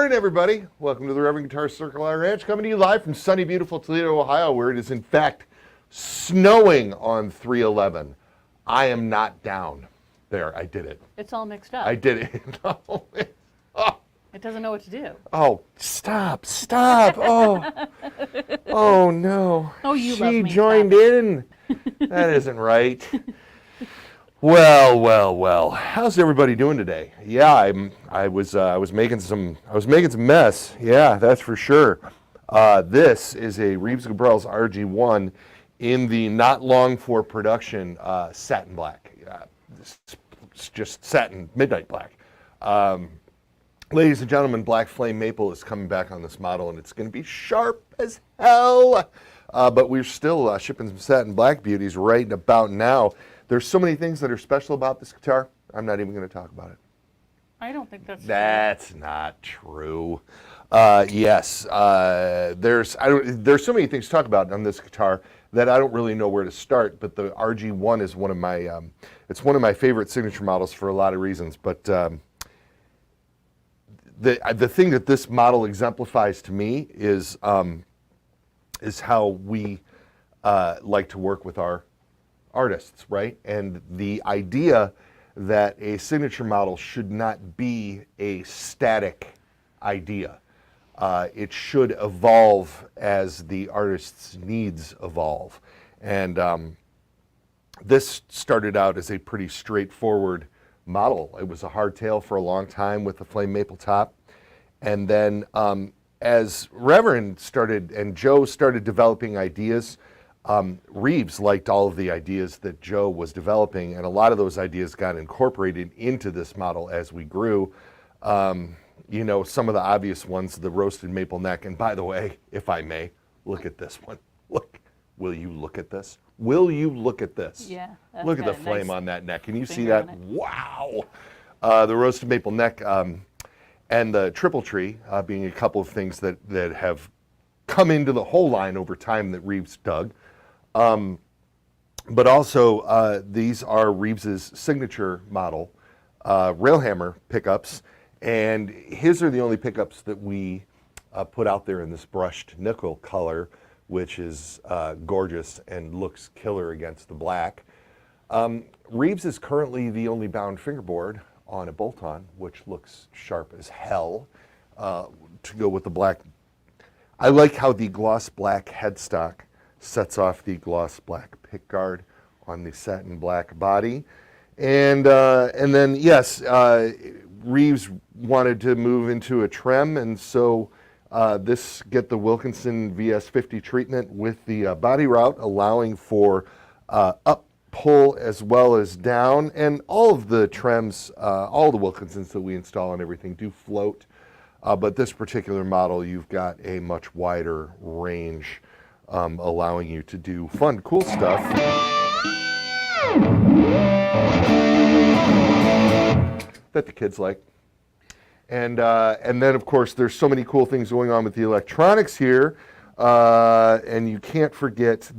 morning, everybody. Welcome to the Reverend Guitar Circle on Ranch, coming to you live from sunny, beautiful Toledo, Ohio, where it is, in fact, snowing on 3/11. I am not down. There, I did it. It's all mixed up. I did it. Oh. It doesn't know what to do. Oh, stop. Oh, no. Oh, you love me. She joined in. That isn't right. Well. How's everybody doing today? Yeah, I was making some mess. Yeah, that's for sure. This is a Reeves Gabrels RG-1 in the not long for production satin black. It's just satin midnight black. Ladies and gentlemen, Black Flame Maple is coming back on this model, and it's going to be sharp as hell. But we're still shipping some satin black beauties right about now. There's so many things that are special about this guitar, I'm not even going to talk about it. I don't think that's true. Not true. Yes, there's so many things to talk about on this guitar that I don't really know where to start. But the RG-1 is one of my it's one of my favorite signature models for a lot of reasons. But the thing that this model exemplifies to me is how we like to work with our artists, right? And the idea that a signature model should not be a static idea. It should evolve as the artist's needs evolve. And this started out as a pretty straightforward model. It was a hardtail for a long time with a flame maple top. And then as Reverend started and Joe started developing ideas, Reeves liked all of the ideas that Joe was developing, and a lot of those ideas got incorporated into this model as we grew. You know, some of the obvious ones, the roasted maple neck, and by the way, if I may, look at this one. Look, will you look at this? Will you look at this? Yeah. Look at the flame on that neck. Can you see that? Wow. The roasted maple neck and the triple tree being a couple of things that have come into the whole line over time that Reeves dug. But also, these are Reeves's signature model railhammer pickups, and his are the only pickups that we put out there in this brushed nickel color, which is gorgeous and looks killer against the black. Reeves is currently the only bound fingerboard on a bolt-on, which looks sharp as hell to go with the black. I like how the gloss black headstock sets off the gloss black pickguard on the satin black body. And then, yes, Reeves wanted to move into a trem, and so get the Wilkinson VS50 treatment with the body route, allowing for up pull as well as down. And all of the trems, all the Wilkinsons that we install and everything do float. But this particular model, you've got a much wider range, allowing you to do fun, cool stuff that the kids like. And then, of course, there's so many cool things going on with the electronics here. And you can't forget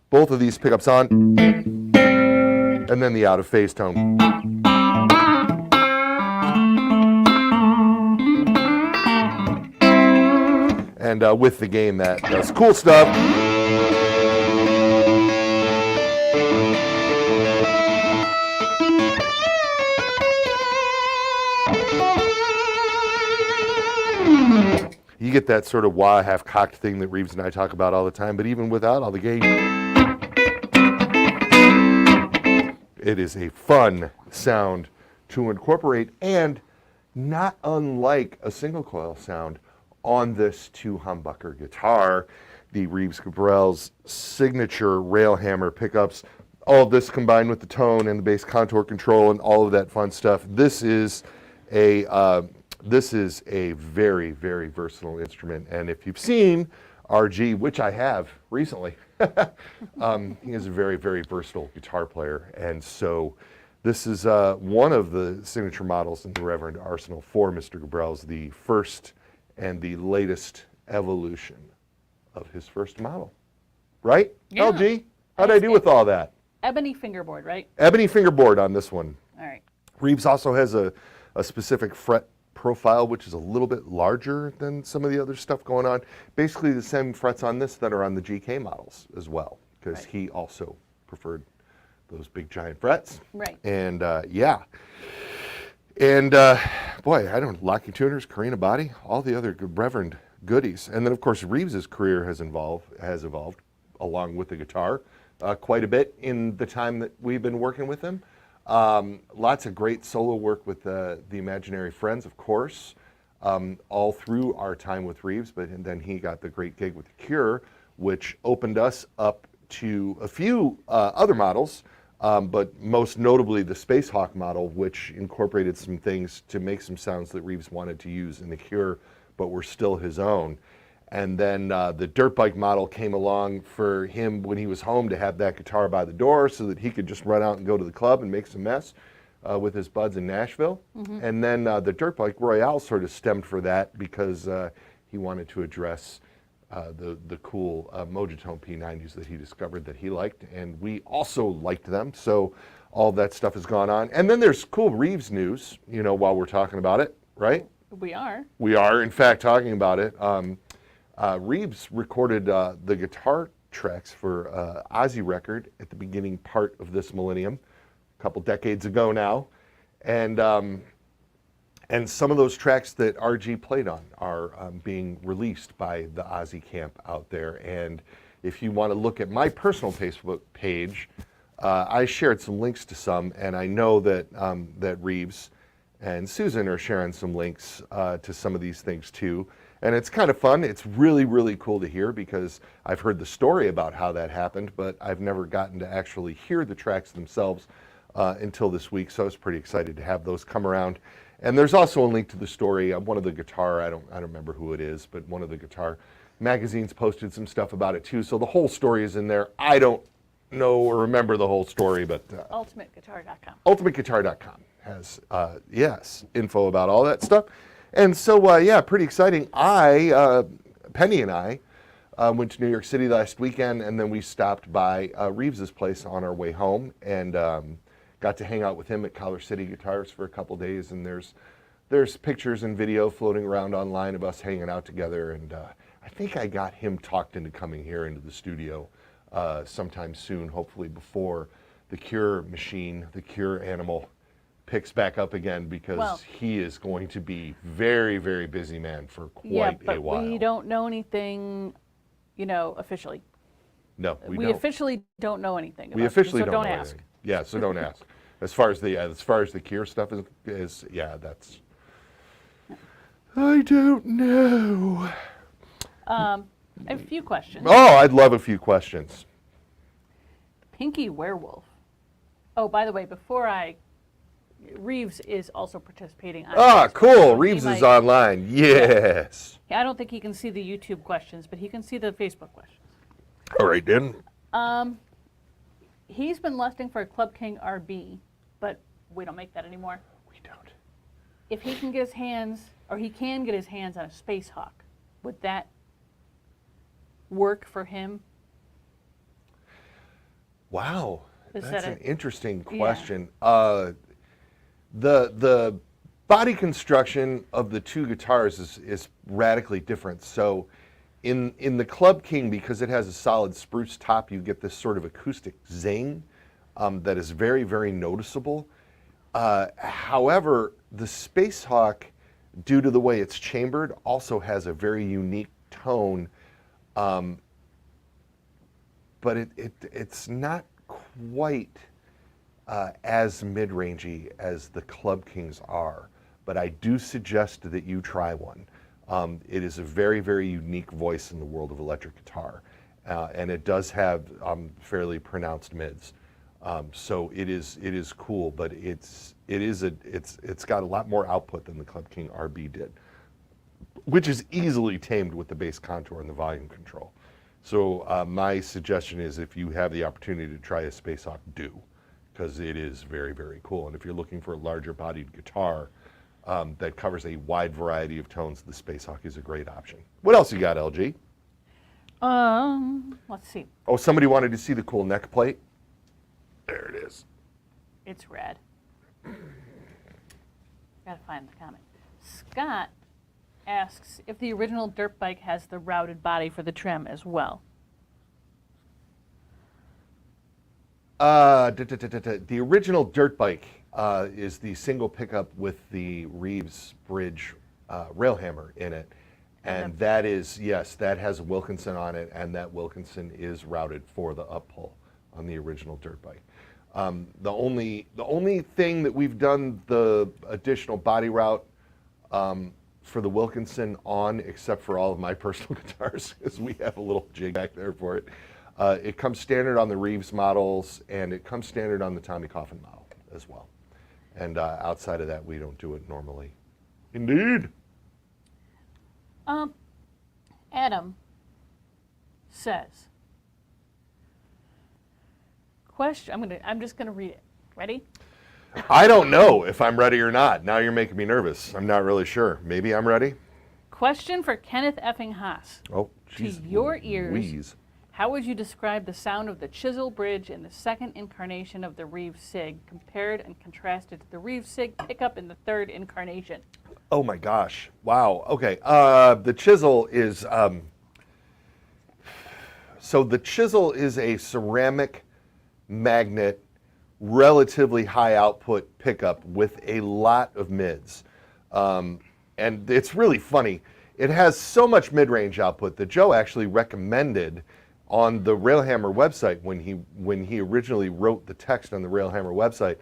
both of these pickups on, and then the out-of-phase tone. And with the game that does cool stuff. You get that sort of wah half-cocked thing that Reeves and I talk about all the time, but even without all the gain, it is a fun sound to incorporate, and not unlike a single coil sound on this two-humbucker guitar. The Reeves Gabrels signature railhammer pickups, all of this combined with the tone and the bass contour control and all of that fun stuff. This is a very, very versatile instrument. And if you've seen RG, which I have recently, he is a very, very versatile guitar player. And so this is one of the signature models in the Reverend arsenal for Mr. Gabrels, the first and the latest evolution of his first model. Right? Yeah. LG, how'd I do with all that? Ebony fingerboard, right? Ebony fingerboard on this one. All right. Reeves also has a specific fret profile, which is a little bit larger than some of the other stuff going on. Basically the same frets on this that are on the GK models as well, because Right. he also preferred those big giant frets. Right. And yeah. And boy, I don't, locking tuners, carina body, all the other Reverend goodies. And then of course Reeves's career has evolved along with the guitar quite a bit in the time that we've been working with him. Lots of great solo work with the Imaginary Friends, of course, all through our time with Reeves, and then he got the great gig with The Cure, which opened us up to a few other models, but most notably the Spacehawk model, which incorporated some things to make some sounds that Reeves wanted to use in The Cure, but were still his own. And then the dirt bike model came along for him when he was home to have that guitar by the door so that he could just run out and go to the club and make some mess with his buds in Nashville. And then the dirt bike Royale sort of stemmed for that because he wanted to address the cool Mojitone P90s that he discovered that he liked, and we also liked them. So all that stuff has gone on. And then there's cool Reeves news, you know, while we're talking about it, right? We are. We are, in fact, talking about it. Reeves recorded the guitar tracks for Ozzy record at the beginning part of this millennium, a couple decades ago now, and some of those tracks that RG played on are being released by the Ozzy camp out there. And if you want to look at my personal Facebook page, I shared some links to some, and I know that that Reeves and Susan are sharing some links to some of these things too. And it's kind of fun. It's really, really cool to hear because I've heard the story about how that happened, but I've never gotten to actually hear the tracks themselves until this week. So I was pretty excited to have those come around. And there's also a link to the story of one of the guitar, I don't remember who it is, but one of the guitar magazines posted some stuff about it too. So the whole story is in there. I don't know or remember the whole story, but UltimateGuitar.com. UltimateGuitar.com has, yes, info about all that stuff. And so, yeah, pretty exciting. Penny and I went to New York City last weekend, and then we stopped by Reeves's place on our way home and got to hang out with him at Collar City Guitars for a couple days. And there's pictures and video floating around online of us hanging out together. And I think I got him talked into coming here into the studio sometime soon, hopefully before the Cure machine, the Cure animal, picks back up again, because he is going to be very, very busy man for quite a while. We don't know anything, you know, officially. No, we don't. We officially don't know anything. We officially so don't don't know ask. anything. Yeah, so don't ask. As far as the Cure stuff is, yeah, that's. I don't know. I have a few questions. Oh, I'd love a few questions. Pinky Werewolf. Oh, by the way, Reeves is also participating. On Cool. so Reeves is online. Yes. I don't think he can see the YouTube questions, but he can see the Facebook questions. All right, then. He's been lusting for a Club King RB, but we don't make that anymore. We don't. If he can get his hands, or he can get his hands on a Spacehawk, would that work for him? Wow. That's an interesting question. The body construction of the two guitars is radically different. So in the Club King, because it has a solid spruce top, you get this sort of acoustic zing that is very, very noticeable. However, the Spacehawk, due to the way it's chambered, also has a very unique tone, but it's not quite as mid-rangey as the Club Kings are, but I do suggest that you try one. It is a very, very unique voice in the world of electric guitar, and it does have fairly pronounced mids. So it is cool, but it's got a lot more output than the Club King RB did, which is easily tamed with the bass contour and the volume control. So my suggestion is, if you have the opportunity to try a Spacehawk, do, because it is very, very cool. And if you're looking for a larger bodied guitar that covers a wide variety of tones, the Spacehawk is a great option. What else you got, LG? Let's see. Oh, somebody wanted to see the cool neck plate. There it is. It's rad. Gotta find the comment. Scott asks if the original dirt bike has the routed body for the trim as well. The original dirt bike is the single pickup with the Reeves Bridge rail hammer in it. And that is, yes, that has a Wilkinson on it, and that Wilkinson is routed for the up pull on the original dirt bike. The only thing that we've done the additional body route for the Wilkinson on, except for all of my personal guitars, because we have a little jig back there for it. It comes standard on the Reeves models, and it comes standard on the Tommy Coffin model as well. And outside of that, we don't do it normally. Indeed. Adam says, question, I'm just gonna read it. Ready? I don't know if I'm ready or not. Now you're making me nervous. I'm not really sure. Maybe I'm ready. Question for Kenneth effing Haas. Oh, To jeez. your ears, Louise. how would you describe the sound of the chisel bridge in the second incarnation of the Reeves Sig, compared and contrasted to the Reeves Sig pickup in the third incarnation? Oh my gosh. Wow. Okay. The chisel is, so the chisel is a ceramic magnet, relatively high output pickup with a lot of mids. And it's really funny. It has so much mid-range output that Joe actually recommended on the Railhammer website when he originally wrote the text on the Railhammer website.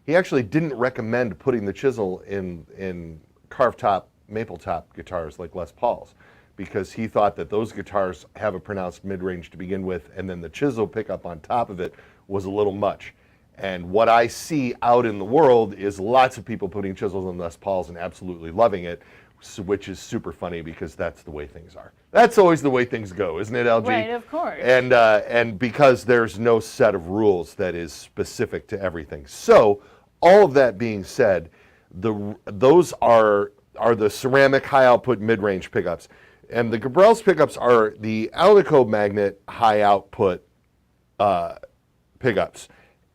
He actually didn't recommend putting the chisel in carved top, maple top guitars like Les Paul's, because he thought that those guitars have a pronounced mid-range to begin with, and then the chisel pickup on top of it was a little much. And what I see out in the world is lots of people putting chisels on Les Pauls and absolutely loving it, which is super funny because that's the way things are. That's always the way things go, isn't it, LG? Right, of course. And because there's no set of rules that is specific to everything. So, all of that being said, those are the ceramic high output mid-range pickups. And the Gabrels pickups are the Alnico magnet high output pickups.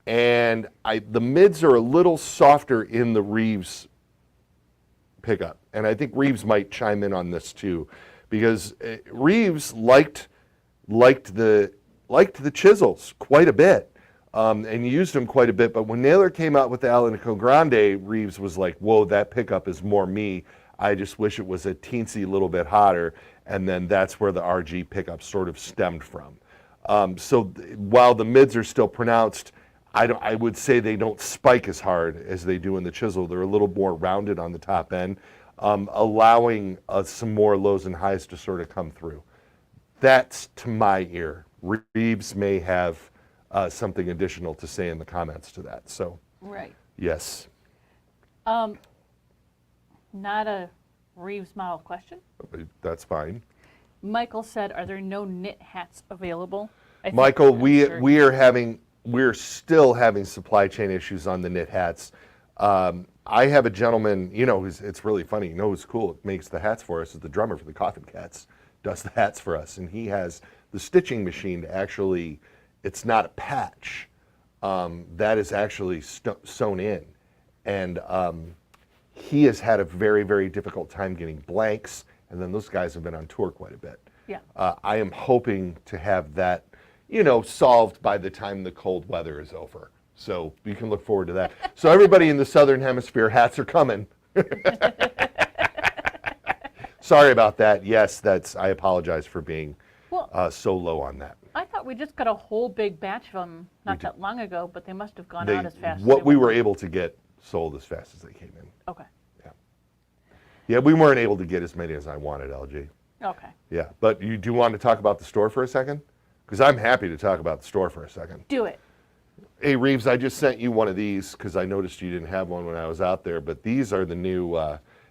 And the mids are a little softer in the Reeves pickup. And I think Reeves might chime in on this too, because Reeves liked the chisels quite a bit. And used them quite a bit, but when Naylor came out with the Alnico Grande, Reeves was like, whoa, that pickup is more me. I just wish it was a teensy little bit hotter, and then that's where the RG pickup sort of stemmed from. So while the mids are still pronounced, I would say they don't spike as hard as they do in the chisel. They're a little more rounded on the top end, allowing some more lows and highs to sort of come through. That's to my ear. Reeves may have something additional to say in the comments to that. So, Right. yes. Not a Reeves model question. That's fine. Michael said, are there no knit hats available? Michael, we're still having supply chain issues on the knit hats. I have a gentleman, it's really funny. You know who's cool? It makes the hats for us is the drummer for the Coffin Cats, does the hats for us. And he has the stitching machine to actually, it's not a patch. That is actually sewn in. And he has had a very, very difficult time getting blanks. And then those guys have been on tour quite a bit. Yeah. I am hoping to have that, solved by the time the cold weather is over. So you can look forward to that. So everybody in the Southern Hemisphere, hats are coming. Sorry about that. Yes, I apologize for being so low on that. I thought we just got a whole big batch of them not that long ago, but they must have gone out as fast as what they we went. were able to get sold as fast as they came in. Okay. Yeah, we weren't able to get as many as I wanted, LG. Okay. Yeah, but you do want to talk about the store for a second? Because I'm happy to talk about the store for a second. Do it. Hey, Reeves, I just sent you one of these because I noticed you didn't have one when I was out there, but these are the new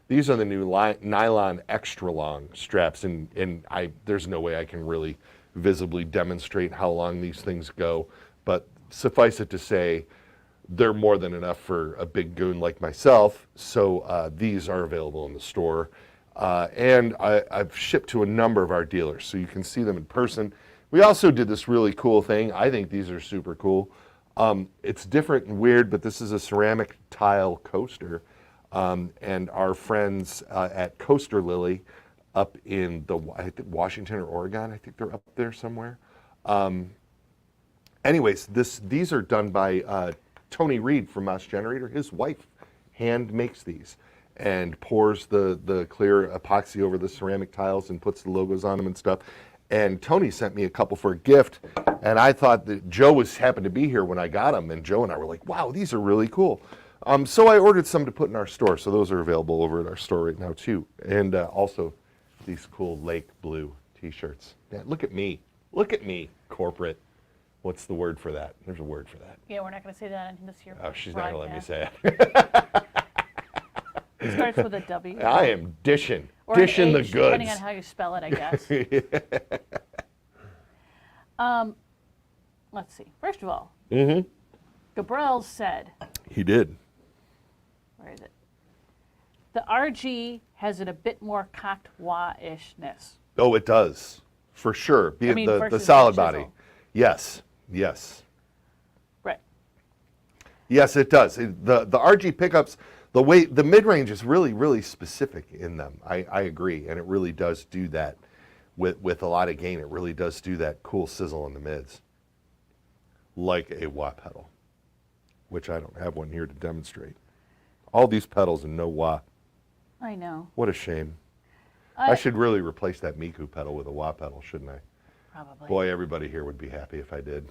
nylon extra long straps, and there's no way I can really visibly demonstrate how long these things go, but suffice it to say, they're more than enough for a big goon like myself, so these are available in the store. And I've shipped to a number of our dealers, so you can see them in person. We also did this really cool thing. I think these are super cool. It's different and weird, but this is a ceramic tile coaster. And our friends at Coaster Lily up in I think Washington or Oregon, I think they're up there somewhere. Anyways, these are done by Tony Reed from Mouse Generator. His wife hand makes these and pours the clear epoxy over the ceramic tiles and puts the logos on them and stuff. And Tony sent me a couple for a gift, and I thought that Joe happened to be here when I got them, and Joe and I were like, wow, these are really cool. So I ordered some to put in our store, so those are available over at our store right now too. And also these cool lake blue t-shirts. Yeah, look at me, corporate. What's the word for that? There's a word for that. Yeah, we're not going to say that in this year. Oh, she's not going to let me say it. It starts with a W. I am dishing or an the H, goods. Depending on how you spell it, I guess. Let's see. First of all, Gabrels said. He did. Where is it? The RG has it a bit more cocked wah-ishness. Oh, it does, for sure. The versus solid the body. chisel. Yes. Right. Yes, it does. The RG pickups, the mid-range is really, really specific in them. I agree, and it really does do that with a lot of gain. It really does do that cool sizzle in the mids, like a wah pedal, which I don't have one here to demonstrate. All these pedals and no wah. I know. What a shame. I should really replace that Miku pedal with a wah pedal, shouldn't I? Probably. Boy, everybody here would be happy if I did.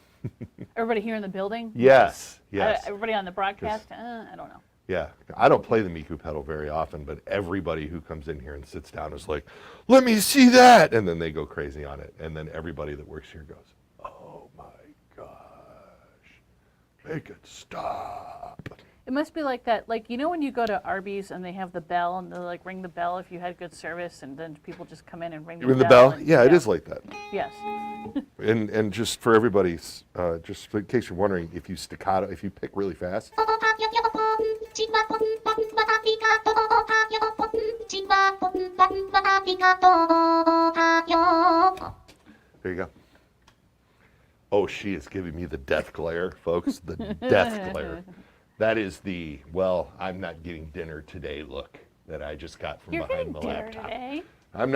Everybody here in the building? Yes. Everybody on the broadcast? I don't know. Yeah, I don't play the Miku pedal very often, but everybody who comes in here and sits down is like, let me see that, and then they go crazy on it, and then everybody that works here goes, oh my gosh, make it stop. It must be like that, like, you know when you go to Arby's and they have the bell and they'll like ring the bell if you had good service, and then people just come in and ring the bell. Ring the bell? And, Yeah, it is like that. Yes. And just for everybody's, just in case you're wondering, if you pick really fast. There you go. Oh, she is giving me the death glare, folks. The death glare. That is the, well, I'm not getting dinner today look that I just got from behind the laptop. Today? I'm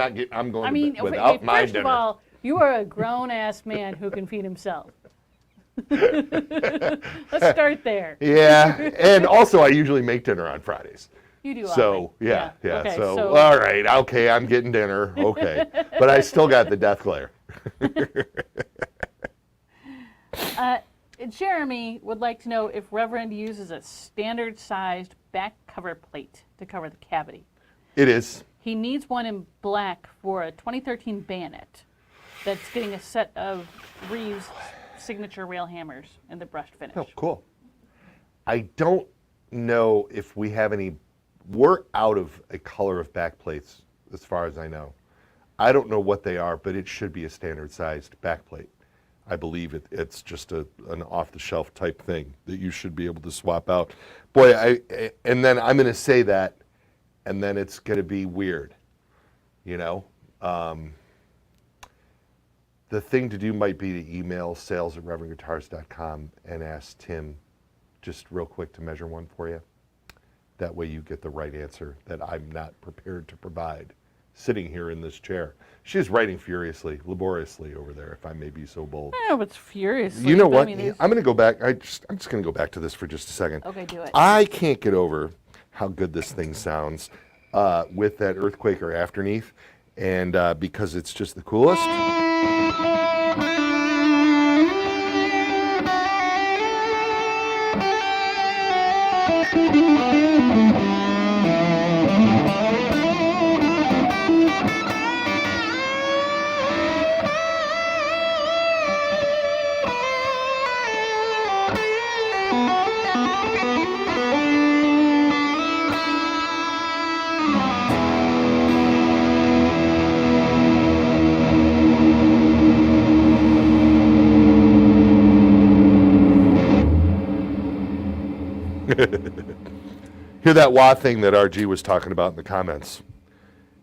going I mean, to bed without my first dinner. of all, you are a grown-ass man who can feed himself. Let's start there. Yeah, and also I usually make dinner on Fridays. You do. So, yeah. Okay, So, all right, okay, I'm getting dinner, okay. But I still got the death glare. Jeremy would like to know if Reverend uses a standard-sized back cover plate to cover the cavity. It is. He needs one in black for a 2013 Bayonet that's getting a set of Reeves signature rail hammers in the brushed finish. Oh, cool. I don't know if we have any. We're out of a color of back plates, as far as I know. I don't know what they are, but it should be a standard-sized back plate. I believe it's just an off-the-shelf type thing that you should be able to swap out. Boy, and then I'm going to say that, and then it's going to be weird, you know? The thing to do might be to email sales@reverendguitars.com and ask Tim just real quick to measure one for you. That way you get the right answer that I'm not prepared to provide sitting here in this chair. She's writing furiously, laboriously over there, if I may be so bold. I don't know if it's furiously. You know what? I mean, I'm going to go back. I'm just going to go back to this for just a second. Okay, do it. I can't get over how good this thing sounds with that Earthquaker afterneath, and because it's just the coolest. Hear that wah thing that RG was talking about in the comments.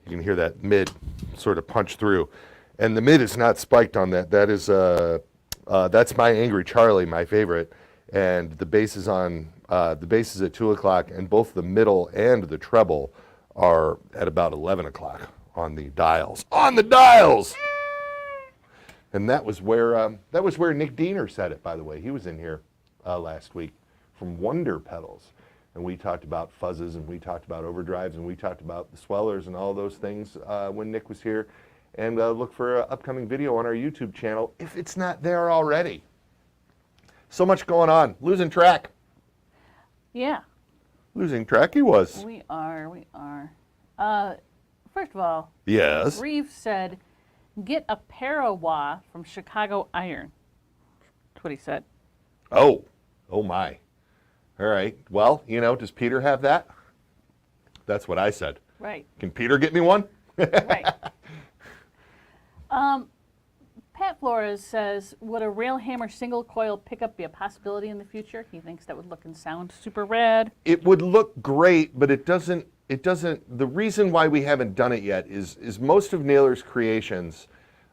You can hear that mid sort of punch through. And the mid is not spiked on that. That is, that's my Angry Charlie, my favorite. And the bass is on The bass is at 2 o'clock, and both the middle and the treble are at about 11 o'clock on the dials. On the dials! And that was where Nick Diener said it, by the way. He was in here last week from Wonder Pedals. And we talked about fuzzes, and we talked about overdrives, and we talked about the swellers and all those things when Nick was here. And look for an upcoming video on our YouTube channel if it's not there already. So much going on. Losing track. Yeah. Losing track he was. We are. First of all, Yes. Reeves said, get a Parawa from Chicago Iron. That's what he said. Oh my. All right. Well, does Peter have that? That's what I said. Right. Can Peter get me one? Right. Pat Flores says, would a Railhammer single coil pickup be a possibility in the future? He thinks that would look and sound super rad. It would look great, but it doesn't, the reason why we haven't done it yet is most of Naylor's creations,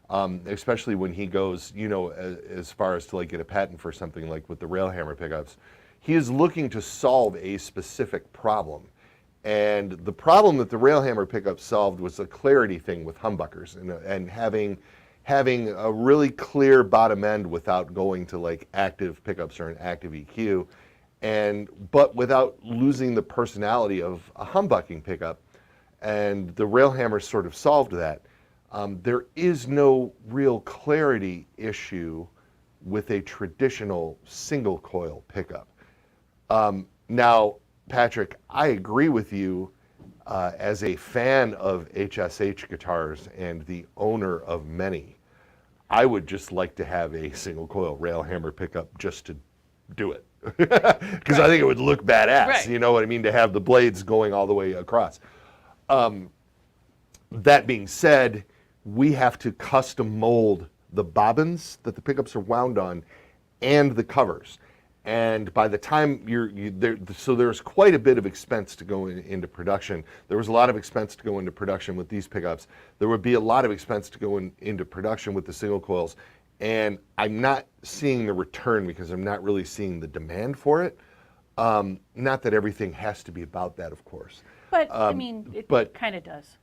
especially when he goes, as far as to like get a patent for something like with the Railhammer pickups, he is looking to solve a specific problem. And the problem that the Railhammer pickup solved was a clarity thing with humbuckers and having a really clear bottom end without going to like active pickups or an active EQ, but without losing the personality of a humbucking pickup. And the Railhammer sort of solved that. There is no real clarity issue with a traditional single coil pickup. Now, Patrick, I agree with you as a fan of HSH guitars and the owner of many. I would just like to have a single coil Railhammer pickup just to do it. Because I think it would look badass, Right. You know what I mean, to have the blades going all the way across. That being said, we have to custom mold the bobbins that the pickups are wound on and the covers. And by the time so there's quite a bit of expense to go into production. There was a lot of expense to go into production with these pickups. There would be a lot of expense to go into production with the single coils. And I'm not seeing the return because I'm not really seeing the demand for it. Not that everything has to be about that, of course. But, it kind of does.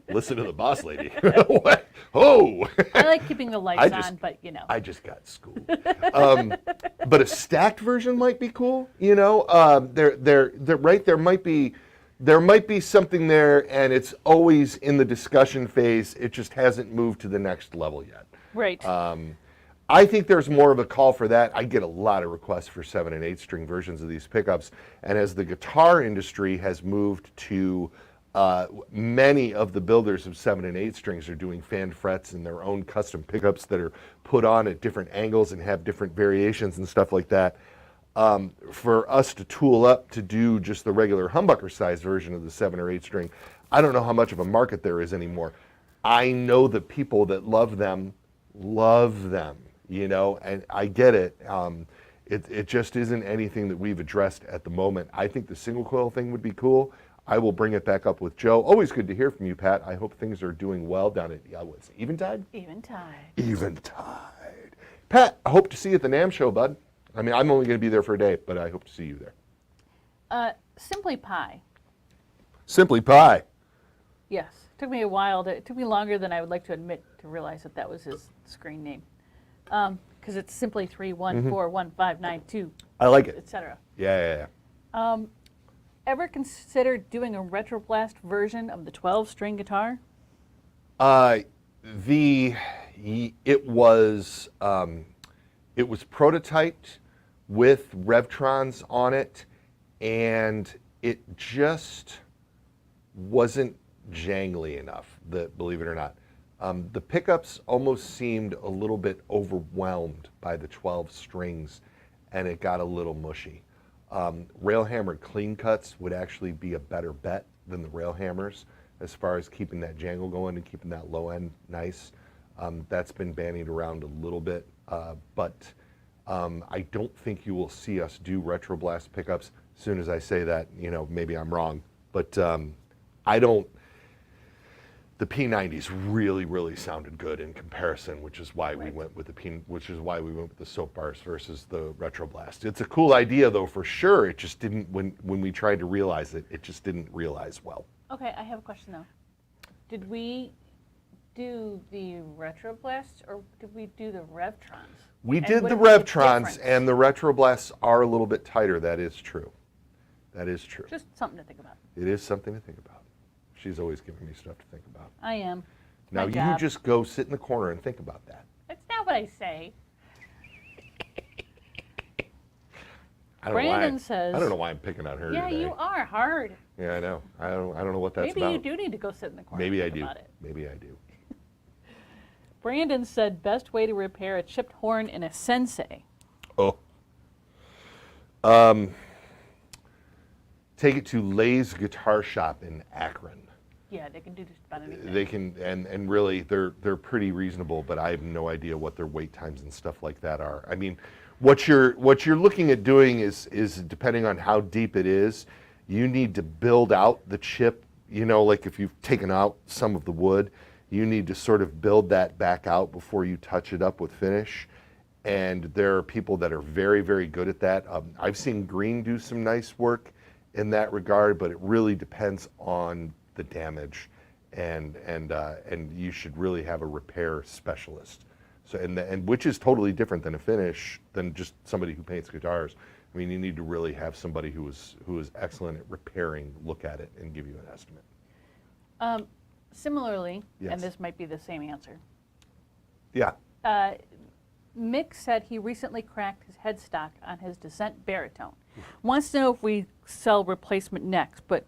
Listen to the boss lady. What? Oh! I like keeping the lights on, but I just got schooled. But a stacked version might be cool. They're right. There might be something there, and it's always in the discussion phase. It just hasn't moved to the next level yet. Right. I think there's more of a call for that. I get a lot of requests for 7 and 8 string versions of these pickups, and as the guitar industry has moved to many of the builders of 7 and 8 strings are doing fan frets and their own custom pickups that are put on at different angles and have different variations and stuff like that. For us to tool up to do just the regular humbucker size version of the 7 or 8 string, I don't know how much of a market there is anymore. I know the people that love them, and I get it. It just isn't anything that we've addressed at the moment. I think the single coil thing would be cool. I will bring it back up with Joe. Always good to hear from you, Pat. I hope things are doing well down at, what's it, Eventide? Eventide. Pat, I hope to see you at the NAMM show, bud. I mean, I'm only going to be there for a day, but I hope to see you there. Simply Pie. Simply Pie. Yes. Took me a while. It took me longer than I would like to admit to realize that was his screen name. Because it's simply 3141592. I like it. Etc. Yeah. Ever considered doing a retroblast version of the 12-string guitar? It was prototyped with Revtrons on it, and it just wasn't jangly enough, believe it or not. The pickups almost seemed a little bit overwhelmed by the 12 strings, and it got a little mushy. Railhammer clean cuts would actually be a better bet than the Railhammers as far as keeping that jangle going and keeping that low end nice. That's been bandied around a little bit, but I don't think you will see us do retroblast pickups. As soon as I say that, maybe I'm wrong, but the P90s really, really sounded good in comparison, which is why we Right. went with the soap bars versus the Retro Blast. It's a cool idea though, for sure. It just didn't, when we tried to realize it, it just didn't realize well. Okay, I have a question though. Did we do the Retro Blast or did we do the Revtrons? We And did what the would be the Revtrons, difference? and the Retro Blasts are a little bit tighter. That is true. That is true. Just something to think about. It is something to think about. She's always giving me stuff to think about. I am. Now My you job. just go sit in the corner and think about that. That's not what I say. I don't Brandon know why, says. I don't know why I'm picking on her Yeah, today. you are hard. Yeah, I know. I don't know what that's Maybe about. you do need to go sit in the corner. Maybe and I think do. About it. Maybe I do. Brandon said best way to repair a chipped horn in a Sensei. Oh. Take it to Lay's Guitar Shop in Akron. Yeah, they can do just about anything. They can, and really, they're pretty reasonable, but I have no idea what their wait times and stuff like that are. I mean, what you're looking at doing is depending on how deep it is, you need to build out the chip. You know, like if you've taken out some of the wood, you need to sort of build that back out before you touch it up with finish. And there are people that are very, very good at that. I've seen Green do some nice work in that regard, but it really depends on the damage, and you should really have a repair specialist. So and which is totally different than a finish, than just somebody who paints guitars. I mean, you need to really have somebody who is excellent at repairing, look at it, and give you an estimate. Similarly, Yes. and this might be the same answer, Yeah. Mick said he recently cracked his headstock on his Descent baritone. Wants to know if we sell replacement necks, but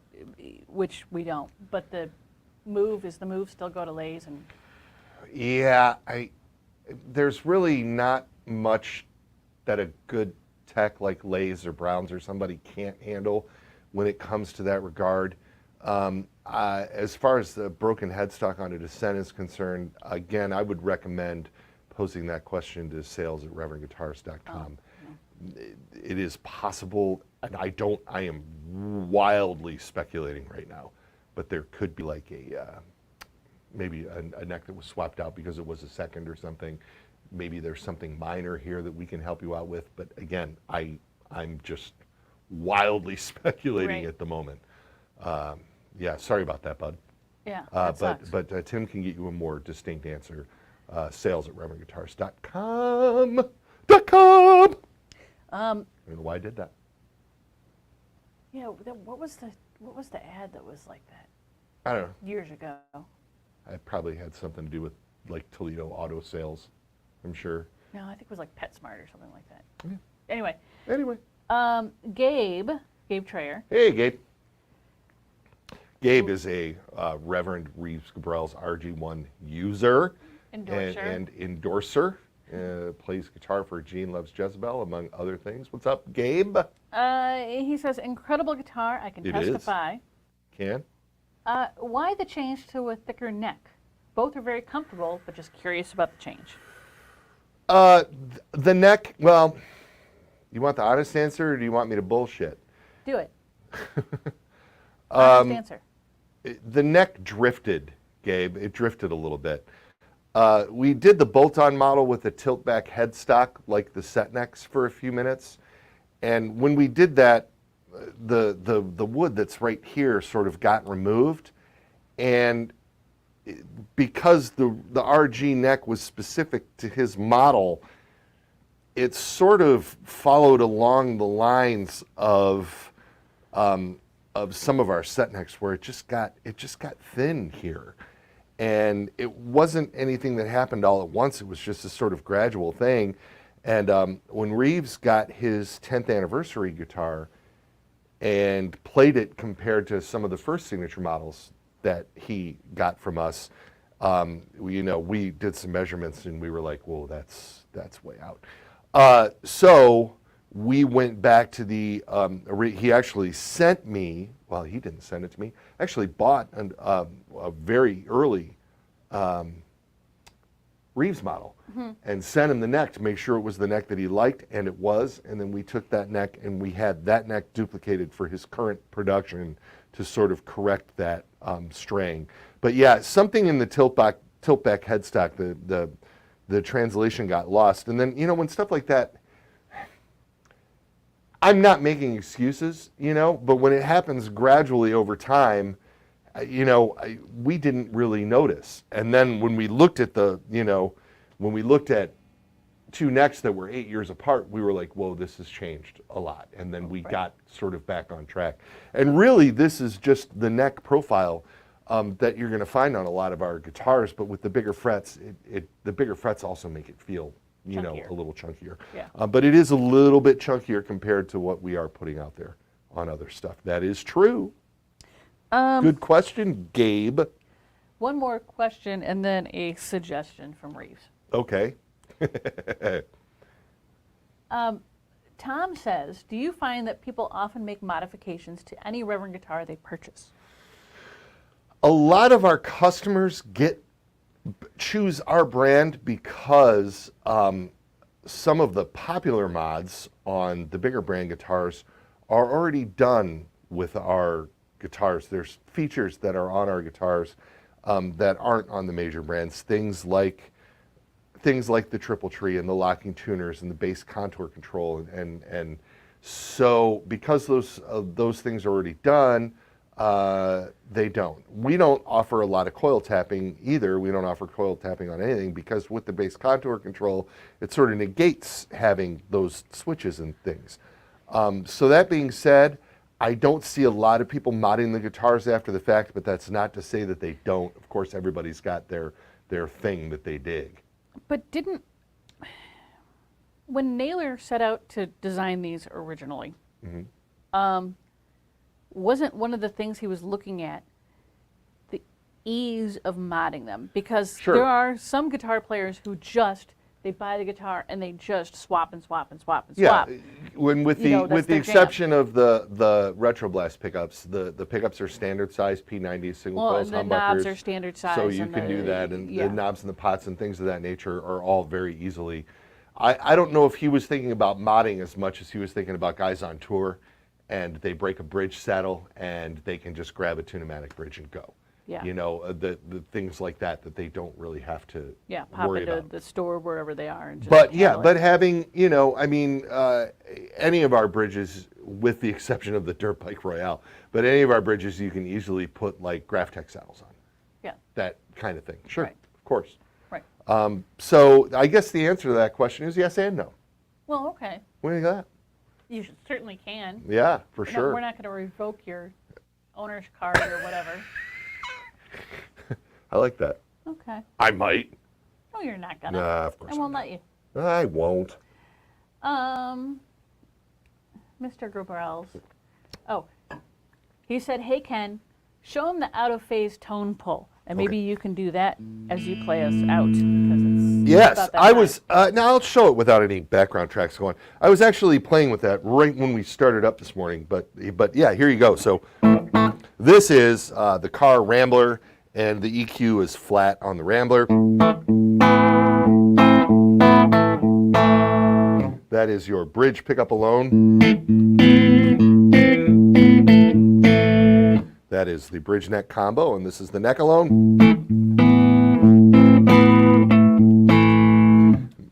which we don't. But the move still go to Lay's and Yeah, there's really not much that a good tech like Lay's or Brown's or somebody can't handle when it comes to that regard. As far as the broken headstock on a Descent is concerned, again, I would recommend posing that question to sales@reverendguitars.com. It is possible, and I am wildly speculating right now, but there could be like maybe a neck that was swapped out because it was a second or something. Maybe there's something minor here that we can help you out with, but again, I'm just wildly speculating Right. at the moment. Yeah, sorry about that, bud. yeah, that sucks. But Tim can get you a more distinct answer. Sales@reverendguitars.com. I don't know why I did that. Yeah, what was the ad that was like that I don't know. years ago? I probably had something to do with like Toledo auto sales, I'm sure. No, I think it was like PetSmart or something like that. Yeah. Anyway, Anyway, Gabe Trayer. hey Gabe. Gabe is a Reverend Reeves Gabrels RG-1 user Endorser. and endorser. Plays guitar for Gene Loves Jezebel, among other things. What's up, Gabe? He says, incredible guitar, I can It is. testify. Can? Why the change to a thicker neck? Both are very comfortable, but just curious about the change. The neck, well, you want the honest answer or do you want me to bullshit? Do it. Honest answer. The neck drifted, Gabe. It drifted a little bit. We did the bolt-on model with a tilt-back headstock, like the set necks, for a few minutes. And when we did that, the wood that's right here sort of got removed. And because the RG neck was specific to his model, it sort of followed along the lines of some of our set necks, where it just got thin here. And it wasn't anything that happened all at once. It was just a sort of gradual thing. And when Reeves got his 10th anniversary guitar and played it compared to some of the first signature models that he got from us, we did some measurements and we were like, whoa, that's way out. So we went back to he actually sent me, well, he didn't send it to me, actually bought a very early Reeves model and sent him the neck to make sure it was the neck that he liked, and it was. And then we took that neck and we had that neck duplicated for his current production to sort of correct that straying. But yeah, something in the tilt back headstock, the translation got lost. And then, when stuff like that, I'm not making excuses, but when it happens gradually over time, we didn't really notice. And then when we looked at when we looked at two necks that were 8 years apart, we were like, whoa, this has changed a lot. And then we got sort of back on track. And really, this is just the neck profile that you're going to find on a lot of our guitars, but with the bigger frets, the bigger frets also make it feel, Chunkier. a little chunkier. Yeah. But it is a little bit chunkier compared to what we are putting out there on other stuff. That is true. Good question, Gabe. One more question and then a suggestion from Reeves. Okay. Tom says, do you find that people often make modifications to any Reverend guitar they purchase? A lot of our customers choose our brand because some of the popular mods on the bigger brand guitars are already done with our guitars. There's features that are on our guitars that aren't on the major brands. Things like the triple tree and the locking tuners and the bass contour control, and so because those things are already done, they don't. We don't offer a lot of coil tapping either. We don't offer coil tapping on anything because with the bass contour control, it sort of negates having those switches and things. So that being said, I don't see a lot of people modding the guitars after the fact, but that's not to say that they don't. Of course, everybody's got their thing that they dig. But when Naylor set out to design these originally, wasn't one of the things he was looking at the ease of modding them? Because there are some guitar players who they buy the guitar and they just swap and swap and swap and swap. Yeah, with the exception of the Retroblast pickups, the pickups are standard size P90 single coils, and the humbuckers. knobs are standard size. So you can do that, and the knobs and the pots and things of that nature are all very easily. I don't know if he was thinking about modding as much as he was thinking about guys on tour, and they break a bridge saddle and they can just grab a Tune-o-matic bridge and go. Yeah. The things like that they don't really have to pop worry into about. the store wherever they are. And just But having, any of our bridges, with the exception of the Dirt Bike Royale, but any of our bridges you can easily put like Graphtec saddles on. Yeah. That kind of thing. Sure, Right. of course. Right. So I guess the answer to that question is yes and no. Well, okay. What do you got? You certainly can. Yeah, for sure. We're not going to revoke your owner's card or whatever. I like that. Okay. I might. No, you're not going to. Nah, of course I won't let you. I won't. Mr. Gabrels. Oh, he said, hey, Ken, show him the out-of-phase tone pull. And maybe you can do that as you play us out. Because it's Yes, about that I time. was. Now I'll show it without any background tracks going. I was actually playing with that right when we started up this morning. But yeah, here you go. So this is the car Rambler, and the EQ is flat on the Rambler. That is your bridge pickup alone. That is the bridge neck combo, and this is the neck alone.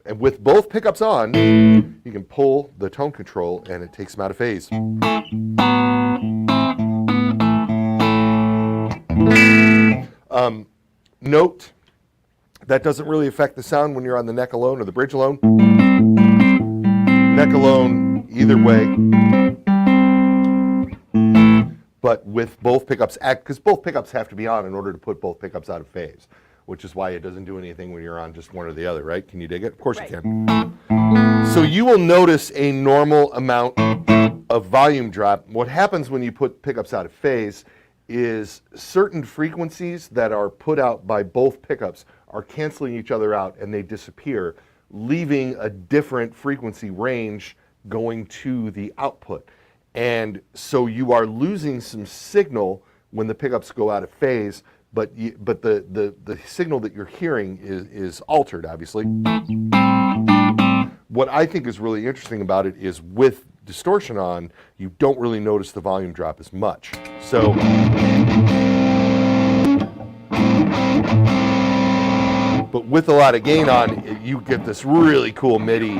And with both pickups on, you can pull the tone control and it takes them out of phase. Note, that doesn't really affect the sound when you're on the neck alone or the bridge alone. Neck alone, either way. But with both pickups, because both pickups have to be on in order to put both pickups out of phase, which is why it doesn't do anything when you're on just one or the other, right? Can you dig it? Of course you can. So you will notice a normal amount of volume drop. What happens when you put pickups out of phase is certain frequencies that are put out by both pickups are canceling each other out and they disappear, leaving a different frequency range going to the output. And so you are losing some signal when the pickups go out of phase, but the signal that you're hearing is altered, obviously. What I think is really interesting about it is with distortion on, you don't really notice the volume drop as much. So, but with a lot of gain on, you get this really cool MIDI.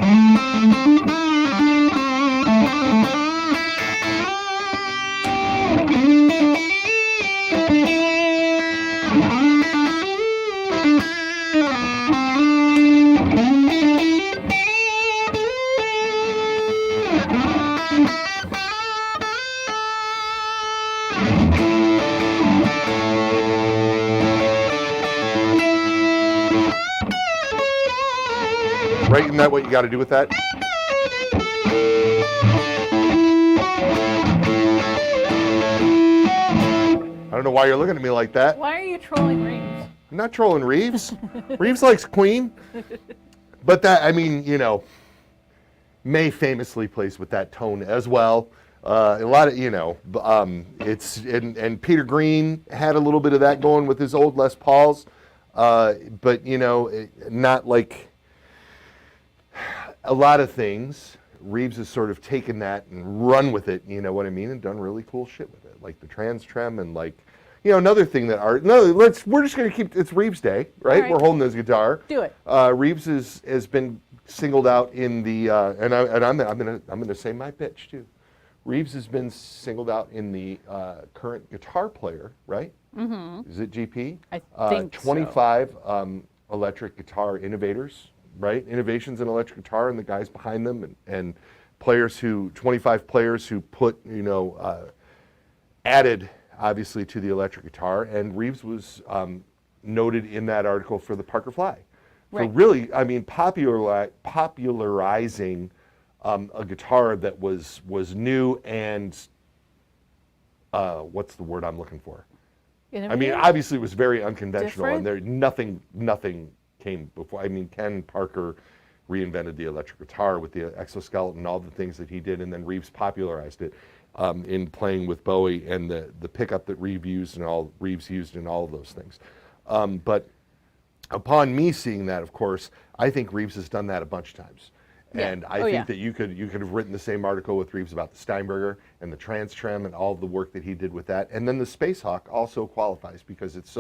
Right? Isn't that what you got to do with that? I don't know why you're looking at me like that. Why are you trolling Reeves? I'm not trolling Reeves. Reeves likes Queen. But that, I mean, you know, May famously plays with that tone as well. A lot of, you know, and Peter Green had a little bit of that going with his old Les Pauls. But, you know, not like a lot of things. Reeves has sort of taken that and run with it, you know what I mean, and done really cool shit with it, like the trans trem and like, you know, another thing that we're just going to keep, it's Reeves Day, right? Right. We're holding his guitar. Do it. Reeves has been singled out in the, I'm gonna say my pitch too. Reeves has been singled out in the current guitar player, right? Mm-hmm. Is it GP? I think 25 electric guitar innovators, right? Innovations in electric guitar, and the guys behind them, and players 25 players who put, you know, added obviously to the electric guitar. And Reeves was noted in that article for the Parker Fly, for really, I mean, popularizing a guitar that was new and what's the word I'm looking for? Innovative? I mean, obviously it was very unconventional, Different? and there nothing came before. I mean, Ken Parker reinvented the electric guitar with the exoskeleton and all the things that he did, and then Reeves popularized it in playing with Bowie, and the pickup that Reeves used and all of those things. But upon me seeing that, of course, I think Reeves has done that a bunch of times. Yeah. And I think that you could have written the same article with Reeves about the Steinberger and the Trans Trem and all of the work that he did with that. And then the Spacehawk also qualifies because it's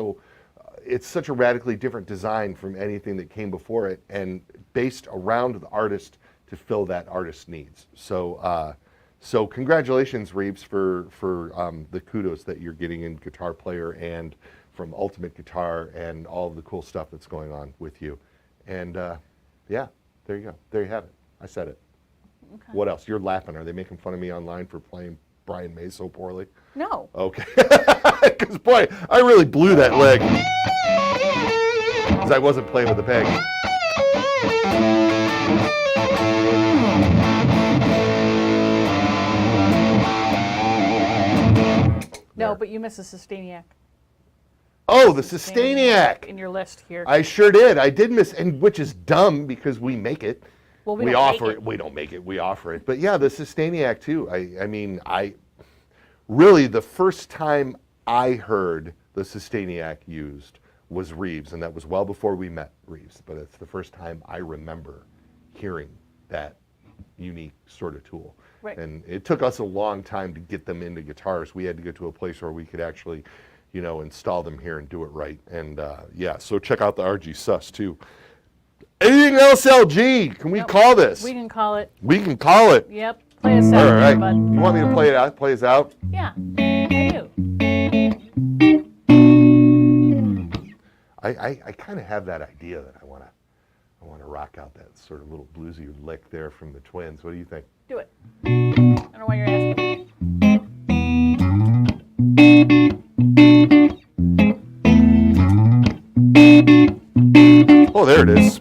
such a radically different design from anything that came before it, and based around the artist to fill that artist's needs. So congratulations, Reeves, for the kudos that you're getting in Guitar Player and from Ultimate Guitar and all of the cool stuff that's going on with you. And yeah, there you go. There you have it. I said it. Okay. What else? You're laughing. Are they making fun of me online for playing Brian May so poorly? No. Okay. Because, boy, I really blew that leg. Because I wasn't playing with the peg. No, but you missed a Sustainiac. Oh, the Sustainiac. In your list here. I sure did. I did miss, and which is dumb because we make it. Well, we offer it. We don't make it. We offer it. But yeah, the Sustainiac too. I mean, really the first time I heard the Sustainiac used was Reeves, and that was well before we met Reeves. But it's the first time I remember hearing that unique sort of tool. Right. And it took us a long time to get them into guitars. We had to get to a place where we could actually, you know, install them here and do it right. And yeah, so check out the RG Sus too. Anything else, LG? Can we call this? We can call it. We can call it. Yep. Play us out. All right. Bud. You want me to play it out? Play us out? Yeah, I do. I kind of have that idea that I want to rock out that sort of little bluesy lick there from the Twins. What do you think? Do it. I don't know why you're asking. Oh, there it is.